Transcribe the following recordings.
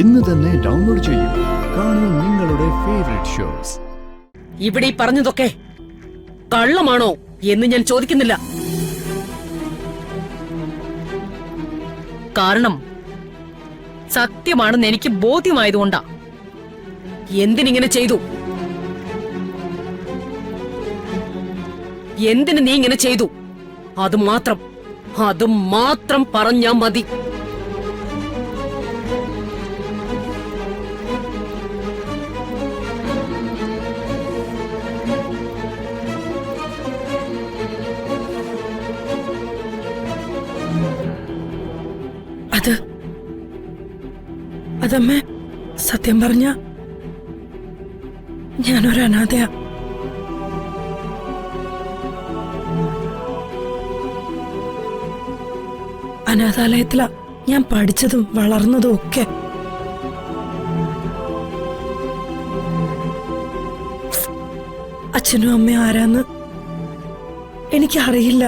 ഇന്ന് തന്നെ ഡൗൺലോഡ് ചെയ്യൂ. കാണൂ നിങ്ങളുടെ ഫേവറേറ്റ് ഷോസ്. ഇവിടെ ഈ പറഞ്ഞതൊക്കെ കള്ളമാണോ എന്ന് ഞാൻ ചോദിക്കുന്നില്ല. കാരണം സത്യമാണെന്ന് എനിക്ക് ബോധ്യമായതുകൊണ്ടാ. എന്തിനിങ്ങനെ ചെയ്തു? എന്തിന് നീ ഇങ്ങനെ ചെയ്തു? അത് മാത്രം പറഞ്ഞാ മതി. അതമ്മേ, സത്യം പറഞ്ഞ ഞാനൊരു അനാഥയാ. അനാഥാലയത്തിലാ ഞാൻ പഠിച്ചതും വളർന്നതും ഒക്കെ. അച്ഛനും അമ്മയും ആരാന്ന് എനിക്കറിയില്ല.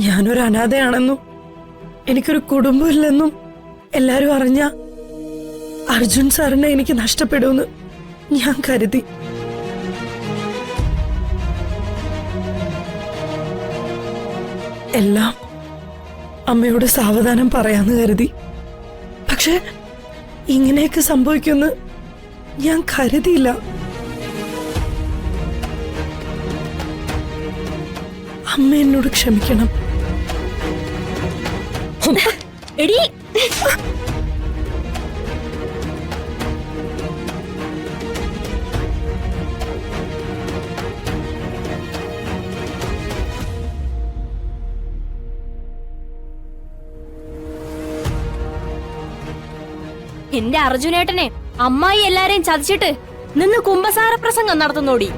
ഞാനൊരു അനാഥയാണെന്നും എനിക്കൊരു കുടുംബമില്ലെന്നും എല്ലാരും അറിഞ്ഞ അർജുൻ സാറിനെ എനിക്ക് നഷ്ടപ്പെടുമെന്ന് ഞാൻ കരുതി. എല്ലാം അമ്മയോട് സാവധാനം പറയാന്ന് കരുതി. പക്ഷെ ഇങ്ങനെയൊക്കെ സംഭവിക്കുമെന്ന് ഞാൻ കരുതിയില്ല. അമ്മ എന്നോട് ക്ഷമിക്കണം. എടി, എന്റെ അർജുനേട്ടനെ അമ്മായി എല്ലാരെയും ചതിച്ചിട്ട് നിന്ന് കുമ്പസാര പ്രസംഗം നടത്തുന്നോടി.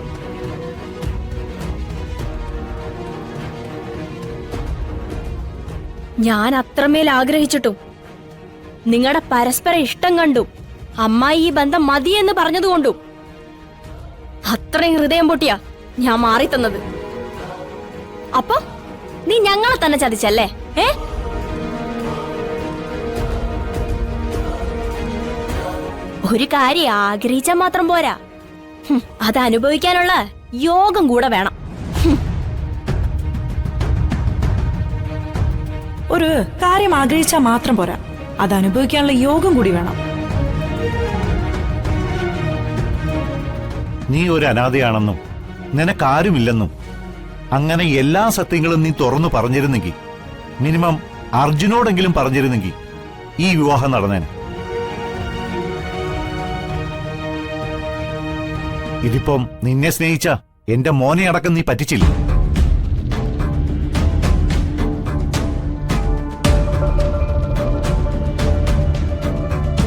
ഞാൻ അത്രമേൽ ആഗ്രഹിച്ചിട്ടും നിങ്ങളുടെ പരസ്പര ഇഷ്ടം കണ്ടും അമ്മായി ഈ ബന്ധം മതിയെന്ന് പറഞ്ഞതുകൊണ്ടും അത്രയും ഹൃദയം പൊട്ടിയാ ഞാൻ മാറിത്തന്നത്. അപ്പൊ നീ ഞങ്ങളെ തന്നെ ചതിച്ചല്ലേ? ഒരു കാര്യം ആഗ്രഹിച്ചാൽ മാത്രം പോരാ, അത് അനുഭവിക്കാനുള്ള യോഗം കൂടെ വേണം. ഒരു കാര്യം ആഗ്രഹിച്ചാൽ മാത്രം പോരാ, അത് അനുഭവിക്കാനുള്ള യോഗം കൂടി വേണം. നീ ഒരു അനാഥയാണെന്നും നിനക്കാരുമില്ലെന്നും അങ്ങനെ എല്ലാ സത്യങ്ങളും നീ തുറന്നു പറഞ്ഞിരുന്നെങ്കിൽ, മിനിമം അർജുനോടെങ്കിലും പറഞ്ഞിരുന്നെങ്കിൽ ഈ വിവാഹം നടന്നേനെ. ഇതിപ്പം നിന്നെ സ്നേഹിച്ച എന്റെ മോനെ അടക്കം നീ പറ്റിച്ചില്ല.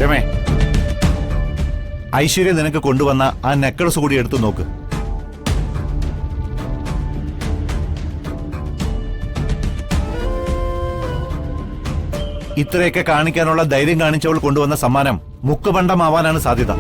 രമേ, ഐശ്വര്യ നിനക്ക് കൊണ്ടുവന്ന ആ നെക്ലസ് കൂടി എടുത്തു നോക്ക്. ഇത്രയൊക്കെ കാണിക്കാനുള്ള ധൈര്യം കാണിച്ചവൾ കൊണ്ടുവന്ന സമ്മാനം മുക്കുപണ്ടമാവാനാണ് സാധ്യത.